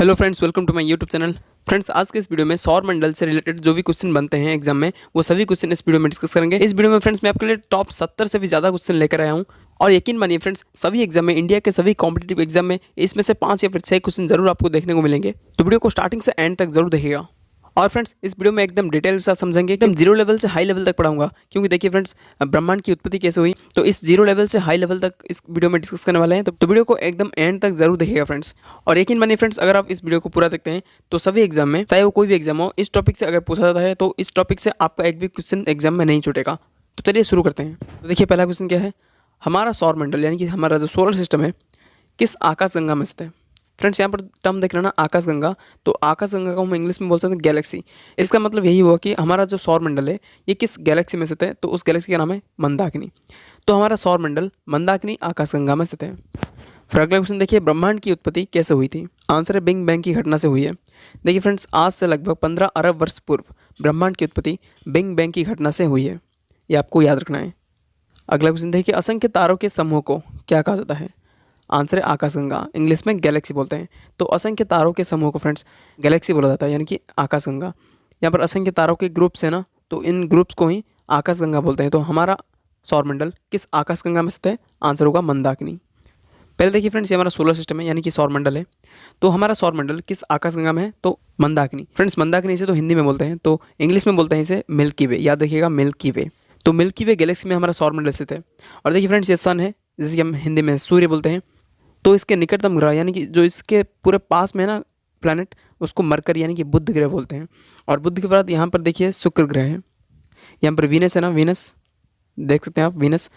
Hello friends, welcome to my YouTube channel. Friends, आज के इस वीडियो में सौर मंडल से रिलेटेड जो भी क्वेश्चन बनते हैं एग्जाम में, वो सभी क्वेश्चन इस वीडियो में डिस्कस करेंगे। इस वीडियो में फ्रेंड्स मैं आपके लिए टॉप 70 से भी ज़्यादा क्वेश्चन लेकर आया हूं। और यकीन मानिए फ्रेंड्स, सभी एग्जाम में, इंडिया के सभी कॉम्पिटिटिव एग्जाम में इसमें से 5 या फिर 6 क्वेश्चन जरूर आपको देखने को मिलेंगे। तो वीडियो को स्टार्टिंग से एंड तक जरूर देखिएगा। और फ्रेंड्स, इस वीडियो में एकदम डिटेल के साथ समझेंगे, एकदम जीरो लेवल से हाई लेवल तक पढ़ाऊंगा। क्योंकि देखिए फ्रेंड्स, ब्रह्मांड की उत्पत्ति कैसे हुई, तो इस जीरो लेवल से हाई लेवल तक इस वीडियो में डिस्कस करने वाले हैं। तो वीडियो को एकदम एंड तक जरूर देखिएगा फ्रेंड्स। और यकीन मानिए फ्रेंड्स, अगर आप इस वीडियो को पूरा देखते हैं तो सभी एग्जाम में, चाहे वो कोई भी एग्जाम हो, इस टॉपिक से अगर पूछा जाता है तो इस टॉपिक से आपका एक भी क्वेश्चन एग्जाम में नहीं छूटेगा। तो चलिए शुरू करते हैं। तो देखिए, पहला क्वेश्चन क्या है, हमारा सौर मंडल यानी कि हमारा जो सोलर सिस्टम है किस आकाशगंगा में स्थित है। फ्रेंड्स, यहाँ पर टर्म देख लेना आकाशगंगा। तो आकाशगंगा को हम इंग्लिश में बोल सकते हैं गैलेक्सी। इसका मतलब यही हुआ कि हमारा जो सौर मंडल है ये किस गैलेक्सी में स्थित है, तो उस गैलेक्सी का नाम है मंदाकिनी। तो हमारा सौर मंडल मंदाकिनी आकाशगंगा में स्थित है। फिर अगला क्वेश्चन देखिए, ब्रह्मांड की उत्पत्ति कैसे हुई थी। आंसर है बिग बैंग की घटना से हुई है। देखिए फ्रेंड्स, आज से लगभग 15 अरब वर्ष पूर्व ब्रह्मांड की उत्पत्ति बिग बैंग की घटना से हुई है। ये आपको याद रखना है। अगला क्वेश्चन देखिए, असंख्य तारों के समूह को क्या कहा जाता है। आंसर है आकाशगंगा, इंग्लिश में गैलेक्सी बोलते हैं। तो असंख्य तारों के समूह को फ्रेंड्स गैलेक्सी बोला जाता है, यानी कि आकाशगंगा। यहाँ पर असंख्य तारों के ग्रुप्स है ना, तो इन ग्रुप्स को ही आकाशगंगा बोलते हैं। तो हमारा सौरमंडल किस आकाशगंगा में स्थित है, आंसर होगा मंदाकिनी। पहले देखिए फ्रेंड्स, ये हमारा सोलर सिस्टम है यानी कि सौरमंडल है। तो हमारा सौरमंडल किस आकाशगंगा में है, तो मंदाकिनी। फ्रेंड्स, मंदाकिनी से तो हिंदी में बोलते हैं, तो इंग्लिश में बोलते हैं इसे मिल्की वे। याद रखिएगा, मिल्की वे। तो मिल्की वे गैलेक्सी में हमारा सौरमंडल स्थित है। और देखिए फ्रेंड्स, ये सन है, जिसे हम हिंदी में सूर्य बोलते हैं। तो इसके निकटतम ग्रह यानी कि जो इसके पूरे पास में है ना प्लैनेट, उसको मरकरी यानी कि बुध ग्रह बोलते हैं। और बुध के बाद यहाँ पर देखिए शुक्र ग्रह है। यहाँ पर वीनस है ना, वीनस देख सकते हैं आप, वीनस।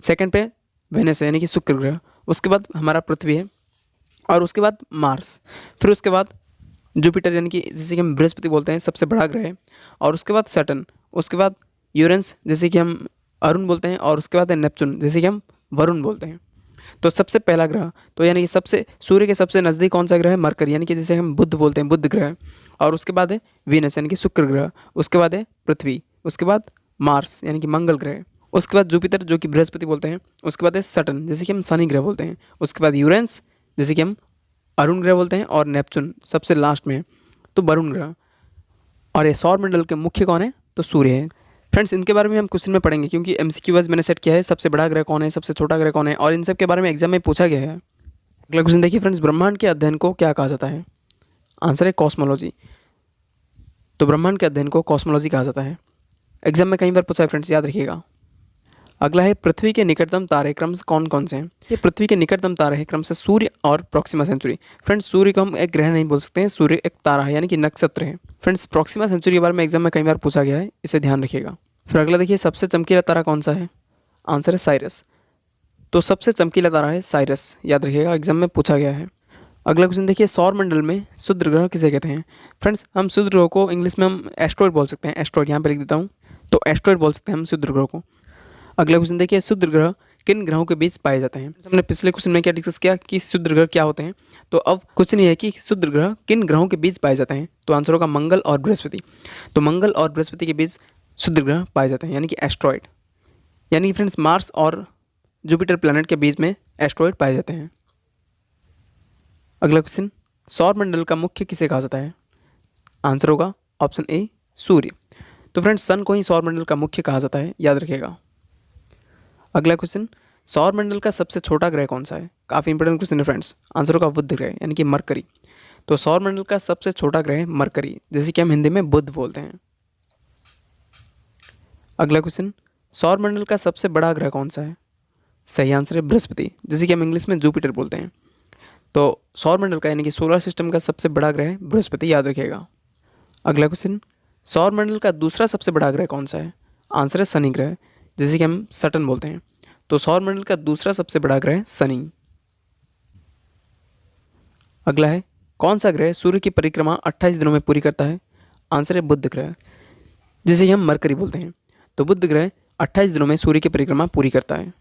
सेकंड पे वेनस है यानी कि शुक्र ग्रह। उसके बाद हमारा पृथ्वी है, और उसके बाद मार्स। फिर उसके बाद जुपिटर यानी कि जैसे कि हम बृहस्पति बोलते हैं, सबसे बड़ा ग्रह है। और उसके बाद सैटर्न, उसके बाद यूरेनस जैसे कि हम अरुण बोलते हैं, और उसके बाद है नेपच्यून जैसे कि हम वरुण बोलते हैं। तो सबसे पहला ग्रह, तो यानी कि सबसे सूर्य के सबसे नज़दीक कौन सा ग्रह है, मरकरी यानी कि जैसे हम बुध बोलते हैं, बुध ग्रह। और उसके बाद है वीनस यानी कि शुक्र ग्रह। उसके बाद है पृथ्वी। उसके बाद मार्स यानी कि मंगल ग्रह। उसके बाद जुपिटर जो कि बृहस्पति बोलते हैं। उसके बाद है सैटर्न जैसे कि हम शनि ग्रह बोलते हैं। उसके बाद यूरेनस जैसे कि हम अरुण ग्रह बोलते हैं, और नेपच्यून सबसे लास्ट में है, तो वरुण ग्रह। और ये सौर मंडल के मुख्य कौन है, तो सूर्य है। फ्रेंड्स, इनके बारे में हम क्वेश्चन में पढ़ेंगे, क्योंकि एमसीक्यू वाइज मैंने सेट किया है, सबसे बड़ा ग्रह कौन है, सबसे छोटा ग्रह कौन है, और इन सब के बारे में एग्जाम में पूछा गया है। अगला क्वेश्चन देखिए फ्रेंड्स, ब्रह्मांड के अध्ययन को क्या कहा जाता है। आंसर है कॉस्मोलॉजी। तो ब्रह्मांड के अध्ययन को कॉस्मोलॉजी कहा जाता है। एग्जाम में कई बार पूछा है फ्रेंड्स, याद रखिएगा। अगला है, पृथ्वी के निकटतम तारे क्रम से कौन कौन से हैं। ये पृथ्वी के निकटतम तारे हैं क्रम से सूर्य और प्रॉक्सिमा सेंचुरी। फ्रेंड्स, सूर्य को हम एक ग्रह नहीं बोल सकते हैं, सूर्य एक तारा है यानी कि नक्षत्र है। फ्रेंड्स, प्रॉक्सिमा सेंचुरी के बारे में एग्जाम में कई बार पूछा गया है, इसे ध्यान रखिएगा। फिर अगला देखिए, सबसे चमकीला तारा कौन सा है। आंसर है साइरस। तो सबसे चमकीला तारा है साइरस, याद रखिएगा, एग्जाम में पूछा गया है। अगला क्वेश्चन देखिए, सौर मंडल में शुद्र ग्रह किसे कहते हैं। फ्रेंड्स, हम शुद्र ग्रह को इंग्लिश में हम एस्ट्रॉइड बोल सकते हैं। एस्ट्रॉइड यहाँ पे लिख देता हूँ, तो एस्ट्रॉइड बोल सकते हैं हम शुद्र ग्रह को। अगला क्वेश्चन देखिए, शुद्र ग्रह किन ग्रहों के बीच पाए जाते हैं। हमने पिछले क्वेश्चन में क्या डिस्कस किया कि शुद्र ग्रह क्या होते हैं। तो अब क्वेश्चन ये है कि शुद्र ग्रह किन ग्रहों के बीच पाए जाते हैं। तो आंसर होगा मंगल और बृहस्पति। तो मंगल और बृहस्पति के बीच शुद्र ग्रह पाए जाते हैं, यानी कि एस्ट्रॉइड। यानी कि फ्रेंड्स, मार्स और जुपिटर प्लैनेट के बीच में एस्ट्रॉइड पाए जाते हैं। अगला क्वेश्चन, सौर मंडल का मुख्य किसे कहा जाता है। आंसर होगा ऑप्शन ए, सूर्य। तो फ्रेंड्स, सन को ही सौर मंडल का मुख्य कहा जाता है, याद रखिएगा। अगला क्वेश्चन, सौर मंडल का सबसे छोटा ग्रह कौन सा है। काफ़ी इंपॉर्टेंट क्वेश्चन है फ्रेंड्स। आंसर होगा बुध ग्रह यानी कि मरकरी। तो सौर मंडल का सबसे छोटा ग्रह मरकरी, जैसे कि हम हिंदी में बुध बोलते हैं। अगला क्वेश्चन, सौर मंडल का सबसे बड़ा ग्रह कौन सा है। सही आंसर है बृहस्पति, जैसे कि हम इंग्लिश में जुपिटर बोलते हैं। तो सौर मंडल का यानी कि सोलर सिस्टम का सबसे बड़ा ग्रह बृहस्पति, याद रखिएगा। अगला क्वेश्चन, सौर मंडल का दूसरा सबसे बड़ा ग्रह कौन सा है। आंसर है शनि ग्रह, जैसे कि हम सैटर्न बोलते हैं। तो सौर मंडल का दूसरा सबसे बड़ा ग्रह शनि। अगला है, कौन सा ग्रह सूर्य की परिक्रमा 28 दिनों में पूरी करता है। आंसर है बुध ग्रह, जिसे हम मरकरी बोलते हैं। तो बुध ग्रह 28 दिनों में सूर्य की परिक्रमा पूरी करता है।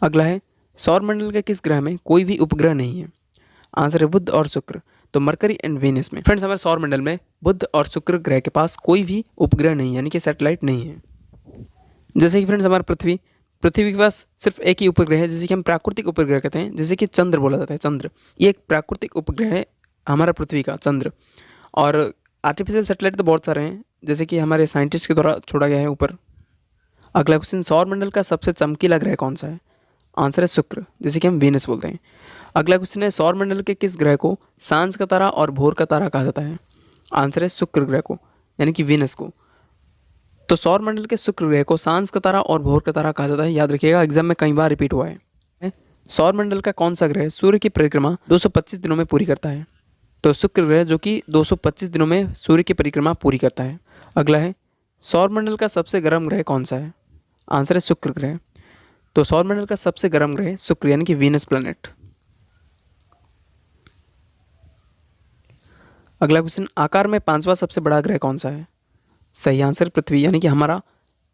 अगला है, सौर मंडल के किस ग्रह में कोई भी उपग्रह नहीं है। आंसर है बुध और शुक्र। तो मरकरी एंड वीनस में। फ्रेंड्स, हमारे सौर मंडल में बुध और शुक्र ग्रह के पास कोई भी उपग्रह नहीं है, यानी कि सैटेलाइट नहीं है। जैसे कि फ्रेंड्स, हमारा पृथ्वी पृथ्वी के पास सिर्फ एक ही उपग्रह है जिसे कि हम प्राकृतिक उपग्रह कहते हैं, जैसे कि चंद्र बोला जाता है। चंद्र ये एक प्राकृतिक उपग्रह है हमारा पृथ्वी का चंद्र। और आर्टिफिशियल सैटेलाइट तो बहुत सारे हैं, जैसे कि हमारे साइंटिस्ट के द्वारा छोड़ा गया है ऊपर। अगला क्वेश्चन, सौरमंडल का सबसे चमकीला ग्रह कौन सा है? आंसर है शुक्र, जैसे कि हम वीनस बोलते हैं। अगला क्वेश्चन है, सौरमंडल के किस ग्रह को सांझ का तारा और भोर का तारा कहा जाता है? आंसर है शुक्र ग्रह को, यानी कि वीनस को। तो सौरमंडल के शुक्र ग्रह को सांझ का तारा और भोर का तारा कहा जाता है। याद रखिएगा, एग्जाम में कई बार रिपीट हुआ है। सौरमंडल का कौन सा ग्रह सूर्य की परिक्रमा 225 दिनों में पूरी करता है? तो शुक्र ग्रह, जो कि 225 दिनों में सूर्य की परिक्रमा पूरी करता है। अगला है, सौरमंडल का सबसे गर्म ग्रह कौन सा है? आंसर है शुक्र ग्रह। तो सौरमंडल का सबसे गर्म ग्रह शुक्र, यानी कि वीनस प्लैनेट। अगला क्वेश्चन, आकार में पांचवा सबसे बड़ा ग्रह कौन सा है? सही आंसर पृथ्वी, यानी कि हमारा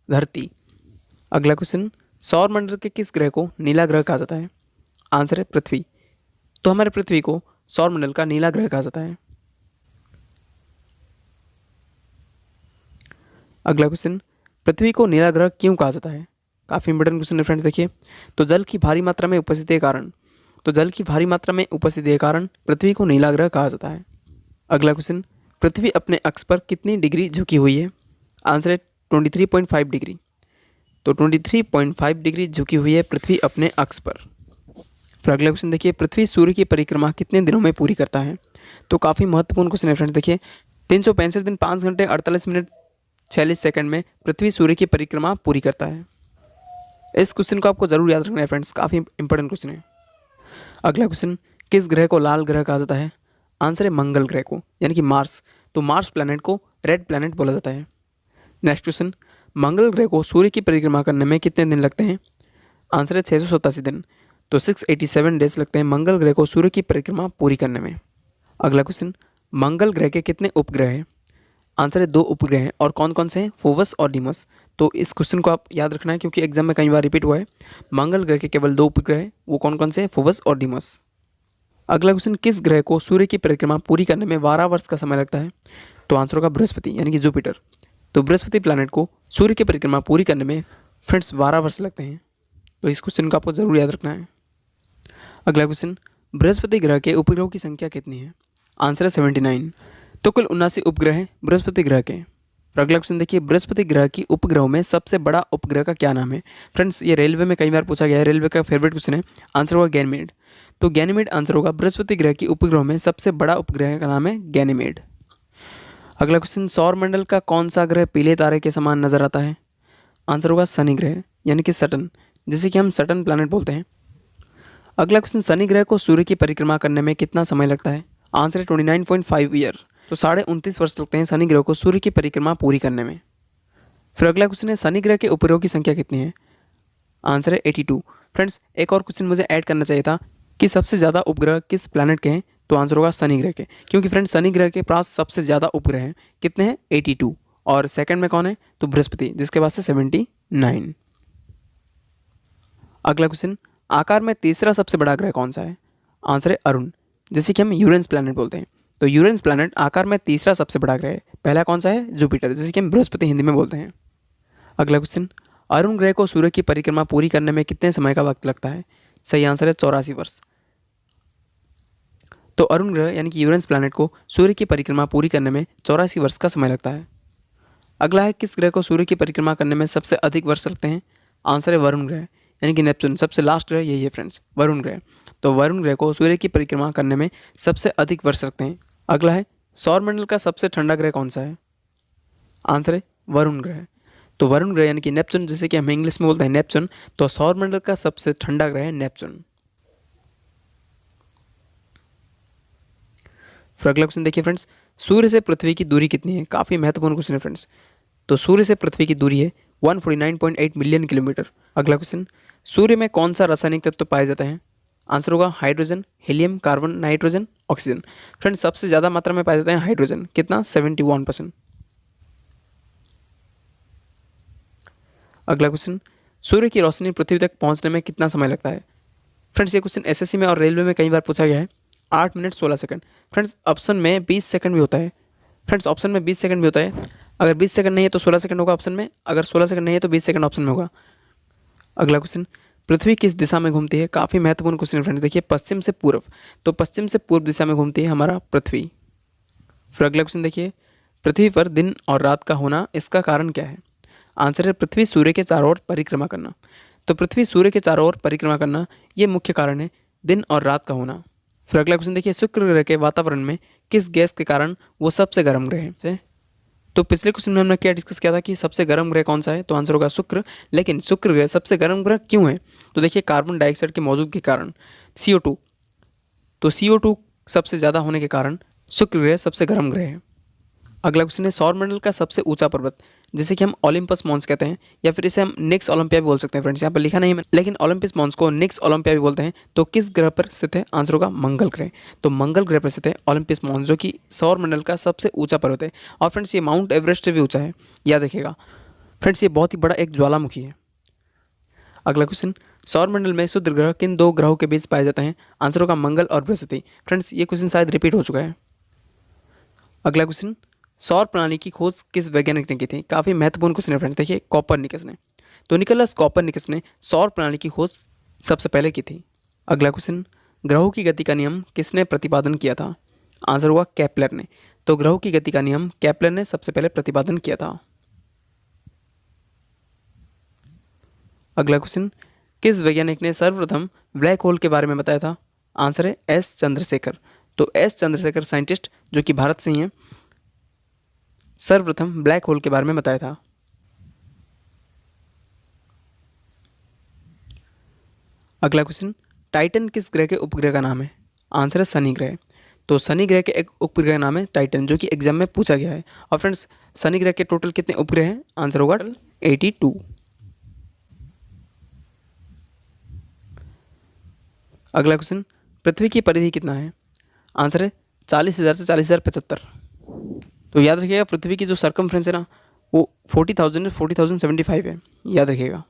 धरती। अगला क्वेश्चन, सौरमंडल के किस ग्रह को नीला ग्रह कहा जाता है? आंसर है पृथ्वी। तो हमारे पृथ्वी को सौरमंडल का नीला ग्रह कहा जाता है। अगला क्वेश्चन, पृथ्वी को नीला ग्रह क्यों कहा जाता है? काफ़ी इंपॉर्टेंट क्वेश्चन है फ्रेंड्स। देखिए, तो जल की भारी मात्रा में उपस्थिति के कारण, तो जल की भारी मात्रा में उपस्थिति के कारण पृथ्वी को नीला ग्रह कहा जाता है। अगला क्वेश्चन, पृथ्वी अपने अक्ष पर कितनी डिग्री झुकी हुई है? आंसर है 23.5 डिग्री। तो 23.5 डिग्री झुकी हुई है पृथ्वी अपने अक्ष पर। फिर अगला क्वेश्चन देखिए, पृथ्वी सूर्य की परिक्रमा कितने दिनों में पूरी करता है? तो काफ़ी महत्वपूर्ण क्वेश्चन है फ्रेंड्स। देखिए, 365 दिन 5 घंटे 48 मिनट 46 सेकंड में पृथ्वी सूर्य की परिक्रमा पूरी करता है। इस क्वेश्चन को आपको जरूर याद रखना है फ्रेंड्स, काफ़ी इंपॉर्टेंट क्वेश्चन है। अगला क्वेश्चन, किस ग्रह को लाल ग्रह कहा जाता है? आंसर है मंगल ग्रह को, यानी कि मार्स। तो मार्स प्लैनेट को रेड प्लैनेट बोला जाता है। नेक्स्ट क्वेश्चन, मंगल ग्रह को सूर्य की परिक्रमा करने में कितने दिन लगते हैं? आंसर है 687 दिन। तो 687 डेज लगते हैं मंगल ग्रह को सूर्य की परिक्रमा पूरी करने में। अगला क्वेश्चन, मंगल ग्रह के कितने उपग्रह हैं? आंसर है 2 उपग्रह हैं। और कौन कौन से हैं? फोवस और डीमस। तो इस क्वेश्चन को आप याद रखना है, क्योंकि एग्जाम में कई बार रिपीट हुआ है। मंगल ग्रह के केवल 2 उपग्रह हैं, वो कौन कौन से हैं? फोवस और डीमस। अगला क्वेश्चन, किस ग्रह को सूर्य की परिक्रमा पूरी करने में 12 वर्ष का समय लगता है? तो आंसर होगा बृहस्पति, यानी कि जुपिटर। तो बृहस्पति प्लैनेट को सूर्य की परिक्रमा पूरी करने में फ्रेंड्स 12 वर्ष लगते हैं। तो इस क्वेश्चन को आपको जरूर याद रखना है। अगला क्वेश्चन, बृहस्पति ग्रह के उपग्रहों की संख्या कितनी है? आंसर है 79। तो कुल 79 उपग्रह हैं बृहस्पति ग्रह के। अगला क्वेश्चन देखिए, बृहस्पति ग्रह की उपग्रहों में सबसे बड़ा उपग्रह का क्या नाम है? फ्रेंड्स, ये रेलवे में कई बार पूछा गया है, रेलवे का फेवरेट क्वेश्चन है। आंसर होगा गैनीमेड। तो गैनीमेड आंसर होगा। बृहस्पति ग्रह की उपग्रहों में सबसे बड़ा उपग्रह का नाम है गैनीमेड। अगला क्वेश्चन, सौरमंडल का कौन सा ग्रह पीले तारे के समान नजर आता है? आंसर होगा शनि ग्रह, यानी कि सटर्न, जिसे कि हम सटर्न प्लैनेट बोलते हैं। अगला क्वेश्चन, शनि ग्रह को सूर्य की परिक्रमा करने में कितना समय लगता है? आंसर है 29.5 ईयर। तो 29.5 वर्ष लगते हैं शनि ग्रह को सूर्य की परिक्रमा पूरी करने में। फिर अगला क्वेश्चन है, शनि ग्रह के उपग्रहों की संख्या कितनी है? आंसर है 82। फ्रेंड्स, एक और क्वेश्चन मुझे ऐड करना चाहिए था कि सबसे ज़्यादा उपग्रह किस प्लैनेट के हैं? तो आंसर होगा शनि ग्रह के, क्योंकि फ्रेंड्स शनि ग्रह के पास सबसे ज़्यादा उपग्रह हैं। कितने हैं? 82। और सेकंड में कौन है? तो बृहस्पति, जिसके पास है 79। अगला क्वेश्चन, आकार में तीसरा सबसे बड़ा ग्रह कौन सा है? आंसर है अरुण, जिसे कि हम यूरेनस प्लैनेट बोलते हैं। तो यूरेनस प्लैनेट आकार में तीसरा सबसे बड़ा ग्रह है। पहला कौन सा है? जुपिटर, जिसे कि हम बृहस्पति हिंदी में बोलते हैं। अगला क्वेश्चन, अरुण ग्रह को सूर्य की परिक्रमा पूरी करने में कितने समय का वक्त लगता है? सही आंसर है 84 वर्ष। तो अरुण ग्रह यानी कि यूरेनस प्लैनेट को सूर्य की परिक्रमा पूरी करने में 84 वर्ष का समय लगता है। अगला है, किस ग्रह को सूर्य की परिक्रमा करने में सबसे अधिक वर्ष लगते हैं? आंसर है वरुण ग्रह, यानी कि नेपच्यून। सबसे लास्ट ग्रह यही है फ्रेंड्स, वरुण ग्रह। तो वरुण ग्रह को सूर्य की परिक्रमा करने में सबसे अधिक वर्ष लगते हैं। अगला है, सौरमंडल का सबसे ठंडा ग्रह कौन सा है? आंसर है वरुण ग्रह। तो वरुण ग्रह यानी कि नेपच्यून, जिसे कि हम इंग्लिश में बोलते हैं नेपच्यून। तो सौरमंडल का सबसे ठंडा ग्रह है नेपच्यून। फिर अगला क्वेश्चन देखिए फ्रेंड्स, सूर्य से पृथ्वी की दूरी कितनी है? काफ़ी महत्वपूर्ण क्वेश्चन है फ्रेंड्स। तो सूर्य से पृथ्वी की दूरी है 149.8 मिलियन किलोमीटर। अगला क्वेश्चन, सूर्य में कौन सा रासायनिक तत्व पाए जाते हैं? आंसर होगा hydrogen, helium, carbon, nitrogen, oxygen. Friends, सबसे ज़्यादा मात्रा में पाए जाते हैं हाइड्रोजन। कितना? 71%। अगला क्वेश्चन, सूर्य की रोशनी पृथ्वी तक पहुंचने में कितना समय लगता है? फ्रेंड्स, ये क्वेश्चन एसएससी में और रेलवे में कई बार पूछा गया है। 8 मिनट 16 सेकंड। फ्रेंड्स, ऑप्शन में 20 सेकंड भी होता है। फ्रेंड्स, ऑप्शन में 20 सेकंड भी होता है। अगर 20 सेकंड नहीं है तो 16 सेकंड होगा ऑप्शन में, अगर 16 सेकंड नहीं है तो 20 सेकंड ऑप्शन में होगा। अगला क्वेश्चन, पृथ्वी किस दिशा में घूमती है? काफ़ी महत्वपूर्ण क्वेश्चन है फ्रेंड्स। देखिए पश्चिम से पूर्व, तो पश्चिम से पूर्व दिशा में घूमती है हमारा पृथ्वी। फिर अगला क्वेश्चन देखिए, पृथ्वी पर दिन और रात का होना इसका कारण क्या है? आंसर है पृथ्वी सूर्य के चारों ओर परिक्रमा करना। तो पृथ्वी सूर्य के चारों ओर परिक्रमा करना ये मुख्य कारण है दिन और रात का होना। फिर अगला क्वेश्चन देखिए, शुक्र ग्रह के वातावरण में किस गैस के कारण वो सबसे गर्म ग्रह है? तो पिछले क्वेश्चन में हमने क्या डिस्कस किया था कि सबसे गर्म ग्रह कौन सा है, तो आंसर होगा शुक्र। लेकिन शुक्र ग्रह सबसे गर्म ग्रह क्यों है? तो देखिए कार्बन डाइऑक्साइड की मौजूदगी के कारण, CO2, तो CO2 सबसे ज़्यादा होने के कारण शुक्र ग्रह सबसे गर्म ग्रह है। अगला क्वेश्चन है, सौरमंडल का सबसे ऊंचा पर्वत, जैसे कि हम ओलंपस मॉन्स कहते हैं या फिर इसे हम निक्स ओलंपिया भी बोल सकते हैं फ्रेंड्स, यहाँ पर लिखा नहीं है लेकिन ओलंपस मॉन्स को निक्स ओलंपिया भी बोलते हैं। तो किस ग्रह पर स्थित है? आंसर होगा मंगल ग्रह। तो मंगल ग्रह पर स्थित है ओलंपस मॉन्स, जो कि सौरमंडल का सबसे ऊंचा पर्वत है। और फ्रेंड्स ये माउंट एवरेस्ट से भी ऊंचा है, याद रखिएगा फ्रेंड्स, ये बहुत ही बड़ा एक ज्वालामुखी है। अगला क्वेश्चन, सौरमंडल में शुद्ध ग्रह किन दो ग्रहों के बीच पाए जाते हैं? आंसर होगा मंगल और बृहस्पति। फ्रेंड्स ये क्वेश्चन शायद रिपीट हो चुका है। अगला क्वेश्चन, सौर प्रणाली की खोज किस वैज्ञानिक ने की थी? काफ़ी महत्वपूर्ण क्वेश्चन है फ्रेंड्स। देखिए कॉपरनिकस ने, तो निकोलस कॉपरनिकस ने सौर प्रणाली की खोज सबसे पहले की थी। अगला क्वेश्चन, ग्रहों की गति का नियम किसने प्रतिपादन किया था? आंसर हुआ केपलर ने। तो ग्रहों की गति का नियम केपलर ने सबसे पहले प्रतिपादन किया था। अगला क्वेश्चन, किस वैज्ञानिक ने सर्वप्रथम ब्लैक होल के बारे में बताया था? आंसर है S चंद्रशेखर। तो S चंद्रशेखर साइंटिस्ट जो कि भारत से ही हैं, सर्वप्रथम ब्लैक होल के बारे में बताया था। अगला क्वेश्चन, टाइटन किस ग्रह के उपग्रह का नाम है? आंसर है शनि ग्रह। तो शनि ग्रह के एक उपग्रह का नाम है टाइटन, जो कि एग्जाम में पूछा गया है। और फ्रेंड्स शनि ग्रह के टोटल कितने उपग्रह हैं? आंसर होगा 82। अगला क्वेश्चन, पृथ्वी की परिधि कितना है? आंसर है 40,000 से 40,075। तो याद रखिएगा पृथ्वी की जो सर्कमफ्रेंस है ना, वो 40,000 से 40,075 है, याद रखिएगा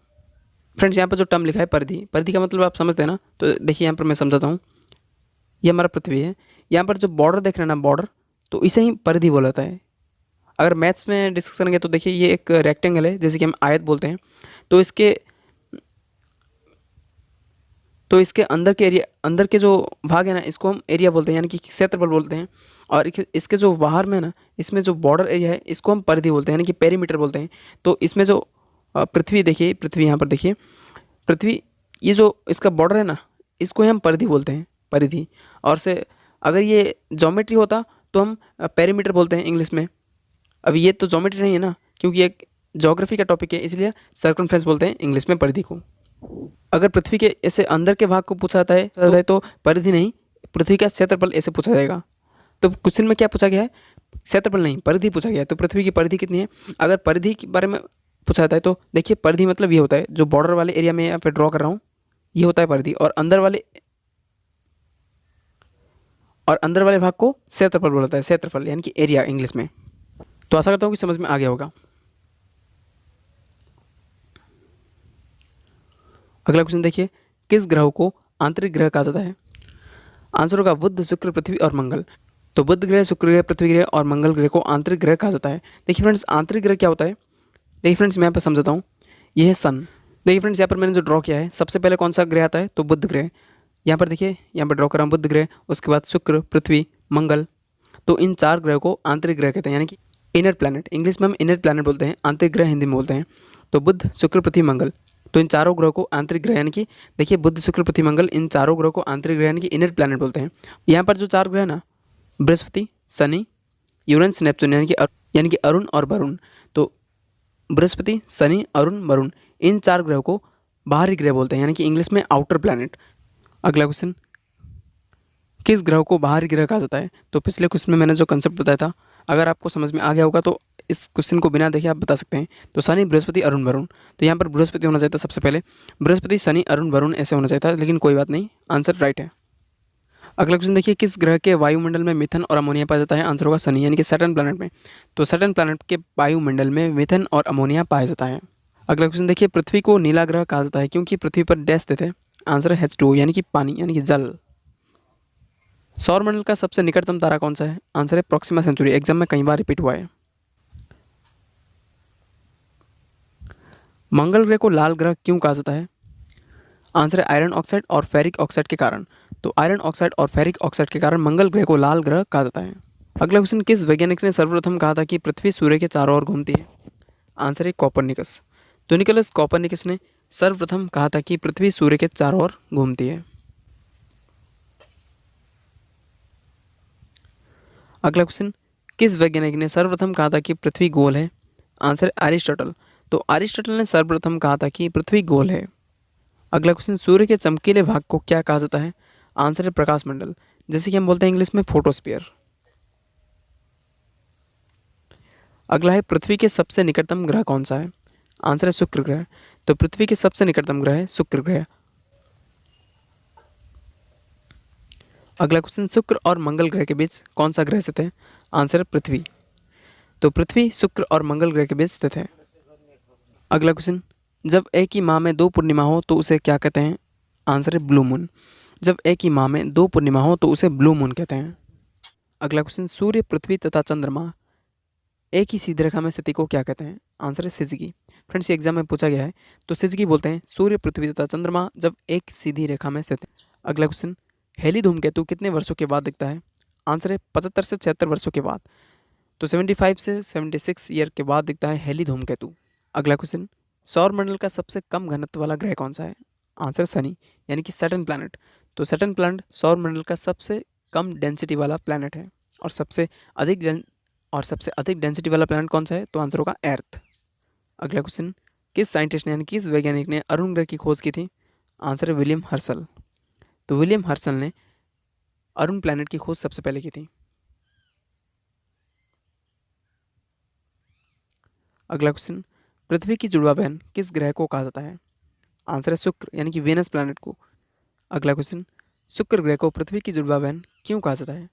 फ्रेंड्स। यहाँ पर जो टर्म लिखा है परिधि, परिधि का मतलब आप समझते हैं ना, तो देखिए यहाँ पर मैं समझाता हूँ। ये हमारा पृथ्वी है, यहाँ पर जो बॉर्डर देख रहे हैं ना, बॉर्डर, तो इसे ही परिधि बोला जाता है। अगर मैथ्स में डिस्कस करेंगे तो देखिए ये एक रेक्टेंगल है, जैसे कि हम आयत बोलते हैं, तो इसके अंदर के एरिया, अंदर के जो भाग है ना, इसको हम एरिया बोलते हैं, यानी कि क्षेत्रफल बोलते हैं। और इसके जो बाहर में ना, इसमें जो बॉर्डर एरिया है, इसको हम परिधि बोलते हैं, यानी कि पेरीमीटर बोलते हैं। तो इसमें जो पृथ्वी देखिए, पृथ्वी यहाँ पर देखिए, पृथ्वी ये जो इसका बॉर्डर है ना, इसको ही हम परिधि बोलते हैं, परिधि। और से अगर ये ज्योमेट्री होता तो हम पेरीमीटर बोलते हैं इंग्लिश में। अब ये तो ज्योमेट्री नहीं है ना, क्योंकि एक ज्योग्राफी का टॉपिक है, इसलिए सर्कमफ्रेंस बोलते हैं इंग्लिश में परिधि को। अगर पृथ्वी के ऐसे अंदर के भाग को पूछा जाता है तो परिधि नहीं, पृथ्वी का क्षेत्रफल ऐसे पूछा जाएगा। तो क्वेश्चन में क्या पूछा गया है? क्षेत्रफल नहीं, परिधि पूछा गया है। तो पृथ्वी की परिधि कितनी है? अगर परिधि के बारे में पूछा जाता है तो देखिए परिधि मतलब ये होता है, जो बॉर्डर वाले एरिया में यहाँ पे ड्रॉ कर रहा हूँ, ये होता है परिधि। और अंदर वाले भाग को क्षेत्रफल बोला जाता है, क्षेत्रफल यानी कि एरिया इंग्लिश में। तो आशा करता हूँ कि समझ में आ गया होगा। अगला क्वेश्चन देखिए, किस ग्रह को आंतरिक ग्रह कहा जाता है? आंसर होगा बुध, शुक्र, पृथ्वी और मंगल। तो बुध ग्रह, शुक्र ग्रह, पृथ्वी ग्रह और मंगल ग्रह को आंतरिक ग्रह कहा जाता है। देखिए फ्रेंड्स आंतरिक ग्रह क्या होता है? देखिए फ्रेंड्स मैं यहाँ पर समझाता हूँ। ये है सन। देखिए फ्रेंड्स यहाँ पर मैंने जो ड्रॉ किया है, सबसे पहले कौन सा ग्रह आता है? तो बुध ग्रह। यहाँ पर देखिए, यहाँ पर ड्रॉ कर रहा हूँ बुध ग्रह, उसके बाद शुक्र, पृथ्वी, मंगल। तो इन 4 ग्रह को आंतरिक ग्रह कहते हैं, यानी कि इनर प्लैनेट। इंग्लिश में हम इनर प्लैनेट बोलते हैं, आंतरिक ग्रह हिंदी में बोलते हैं। तो बुध, शुक्र, पृथ्वी, मंगल, तो इन चारों ग्रह को आंतरिक ग्रह, यानी कि देखिए बुध, शुक्र, पृथ्वी, मंगल, इन चारों ग्रह को आंतरिक ग्रह यानी कि इनर प्लैनेट बोलते हैं। यहाँ पर जो 4 ग्रह ना, बृहस्पति, शनि, यूरेनस, नेपच्यून, यानी कि अरुण और वरुण। तो बृहस्पति, शनि, अरुण, वरुण, इन 4 ग्रहों को बाहरी ग्रह बोलते हैं, यानी कि इंग्लिश में आउटर प्लैनेट। अगला क्वेश्चन, किस ग्रह को बाहरी ग्रह कहा जाता है? तो पिछले क्वेश्चन में मैंने जो कंसेप्ट बताया था, अगर आपको समझ में आ गया होगा तो इस क्वेश्चन को बिना देखे आप बता सकते हैं। तो शनि, बृहस्पति, अरुण, वरुण। तो यहाँ पर बृहस्पति होना चाहिए था सबसे पहले, बृहस्पति, शनि, अरुण, वरुण ऐसे होना चाहिए था, लेकिन कोई बात नहीं, आंसर राइट है। अगला क्वेश्चन देखिए, किस ग्रह के वायुमंडल में मीथेन और अमोनिया पाया जाता है? आंसर होगा शनि, यानी कि सैटर्न प्लैनेट में। तो सैटर्न प्लैनेट के वायुमंडल में मीथेन और अमोनिया पाया जाता है। अगला क्वेश्चन देखिए, पृथ्वी को नीला ग्रह कहा जाता है क्योंकि पृथ्वी पर डैश स्थित है? आंसर है H2 यानी कि पानी, यानी कि जल। सौरमंडल का सबसे निकटतम तारा कौन सा है? आंसर है प्रॉक्सिमा सेंचुरी, एग्जाम में कई बार रिपीट हुआ है। मंगल ग्रह को लाल ग्रह क्यों कहा जाता है? आंसर है आयरन ऑक्साइड और फेरिक ऑक्साइड के कारण। तो आयरन ऑक्साइड और फेरिक ऑक्साइड के कारण मंगल ग्रह को लाल ग्रह कहा जाता है। अगला क्वेश्चन, किस वैज्ञानिक ने सर्वप्रथम कहा था कि पृथ्वी सूर्य के चारों ओर घूमती है? आंसर है कॉपरनिकस। तो निकोलस कॉपरनिकस ने सर्वप्रथम कहा था कि पृथ्वी सूर्य के चारों ओर घूमती है। अगला क्वेश्चन, किस वैज्ञानिक ने सर्वप्रथम कहा था कि पृथ्वी गोल है? आंसर है अरिस्टोटल। तो अरिस्टोटल ने सर्वप्रथम कहा था कि पृथ्वी गोल है। अगला क्वेश्चन, सूर्य के चमकीले भाग को क्या कहा जाता है? आंसर है प्रकाश मंडल, जैसे कि हम बोलते हैं इंग्लिश में फोटोस्फीयर। अगला है, पृथ्वी के सबसे निकटतम ग्रह कौन सा है? आंसर है शुक्र ग्रह। तो पृथ्वी के सबसे निकटतम ग्रह है शुक्र ग्रह। अगला क्वेश्चन, शुक्र और मंगल ग्रह के बीच कौन सा ग्रह स्थित है? आंसर है पृथ्वी। तो पृथ्वी शुक्र और मंगल ग्रह के बीच स्थित है। अगला क्वेश्चन, जब एक ही माह में दो पूर्णिमा हो तो उसे क्या कहते हैं? आंसर है ब्लू मून। जब एक ही माह में दो पूर्णिमा हो तो उसे ब्लू मून कहते हैं। अगला क्वेश्चन, सूर्य, पृथ्वी तथा चंद्रमा एक ही सीधी रेखा में स्थिति को क्या कहते हैं? आंसर है सिजगी। फ्रेंड्स, ये एग्जाम में पूछा गया है। तो सिजगी बोलते हैं सूर्य, पृथ्वी तथा चंद्रमा जब एक सीधी रेखा में स्थित है। अगला क्वेश्चन, हेली धूमकेतु कितने वर्षों के बाद दिखता है? आंसर है 75 से 76 वर्षों के बाद। तो 75 से 76 ईयर के बाद दिखता है हेली धूमकेतु। अगला क्वेश्चन, सौरमंडल का सबसे कम घनत्व वाला ग्रह कौन सा है? आंसर शनि, यानी कि सैटर्न प्लैनेट। तो सैटर्न प्लैनेट सौरमंडल का सबसे कम डेंसिटी वाला प्लैनेट है। और सबसे अधिक डेंसिटी वाला प्लैनेट कौन सा है? तो आंसर होगा अर्थ। अगला क्वेश्चन, किस साइंटिस्ट ने यानी किस वैज्ञानिक ने अरुण ग्रह की खोज की थी? आंसर है विलियम हर्सल। तो विलियम हर्सल ने अरुण प्लैनेट की खोज सबसे पहले की थी। अगला क्वेश्चन, पृथ्वी की जुड़वा बहन किस ग्रह को कहा जाता है? आंसर है शुक्र, यानी कि वेनस प्लैनेट को। अगला क्वेश्चन, शुक्र ग्रह को पृथ्वी की जुड़वा बहन क्यों कहा जाता है?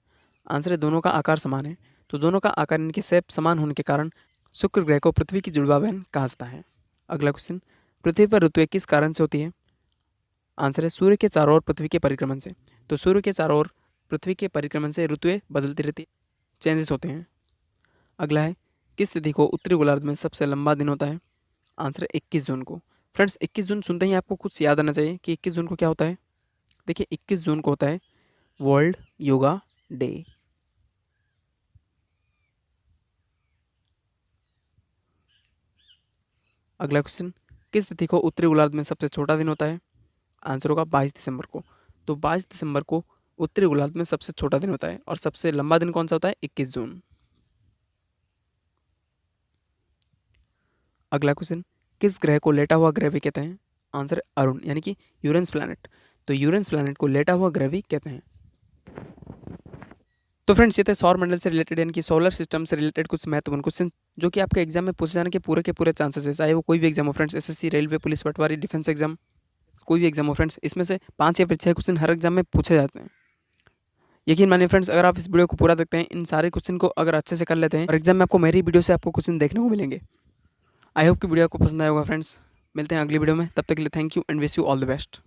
आंसर है दोनों का आकार समान है। तो दोनों का आकार यानी कि शेप समान होने के कारण शुक्र ग्रह को पृथ्वी की जुड़वा बहन कहा जाता है। अगला क्वेश्चन, पृथ्वी पर ऋतुएं किस कारण से होती है? आंसर है सूर्य के चारों ओर पृथ्वी के परिक्रमण से। तो सूर्य के चारों ओर पृथ्वी के परिक्रमण से ऋतुएं बदलती रहती, चेंजेस होते हैं। अगला है, किस तिथि को उत्तरी गोलार्ध में सबसे लंबा दिन होता है? आंसर है 21 जून को। फ्रेंड्स, 21 जून सुनते ही आपको कुछ याद आना चाहिए कि 21 जून को क्या होता है। देखिए, 21 जून को होता है वर्ल्ड योगा डे। अगला क्वेश्चन, किस तिथि को उत्तरी गोलार्ध में सबसे छोटा दिन होता है? आंसर होगा 22 दिसंबर को। तो 22 दिसंबर को उत्तरी गोलार्ध में सबसे छोटा दिन होता है। और सबसे लंबा दिन कौन सा होता है? 21 जून। अगला क्वेश्चन, किस ग्रह को लेटा हुआ ग्रह भी कहते हैं? आंसर है अरुण, यानी कि यूरेनस प्लैनेट। तो यूरेनस प्लैनेट को लेटा हुआ ग्रह भी कहते हैं। तो फ्रेंड्स, ये थे सौर मंडल से रिलेटेड यानी कि सोलर सिस्टम से रिलेटेड कुछ महत्वपूर्ण क्वेश्चन जो कि आपके एग्जाम में पूछे जाने के पूरे चांसेस है। चाहे वो कोई भी एग्जाम हो फ्रेंड्स, एसएससी, रेलवे, पुलिस, पटवारी, डिफेंस एग्जाम, कोई भी एग्जाम हो फ्रेंड्स, इसमें से 5 या फिर 6 क्वेश्चन हर एग्जाम में पूछे जाते हैं। यकीन मानिए फ्रेंड्स, अगर आप इस वीडियो को पूरा देखते हैं, इन सारे क्वेश्चन को अगर अच्छे से कर लेते हैं और एग्जाम में आपको मेरी वीडियो से आपको क्वेश्चन देखने को मिलेंगे। आई होप कि वीडियो आपको पसंद आया होगा फ्रेंड्स। मिलते हैं अगली वीडियो में, तब तक के लिए thank you and wish you all the best.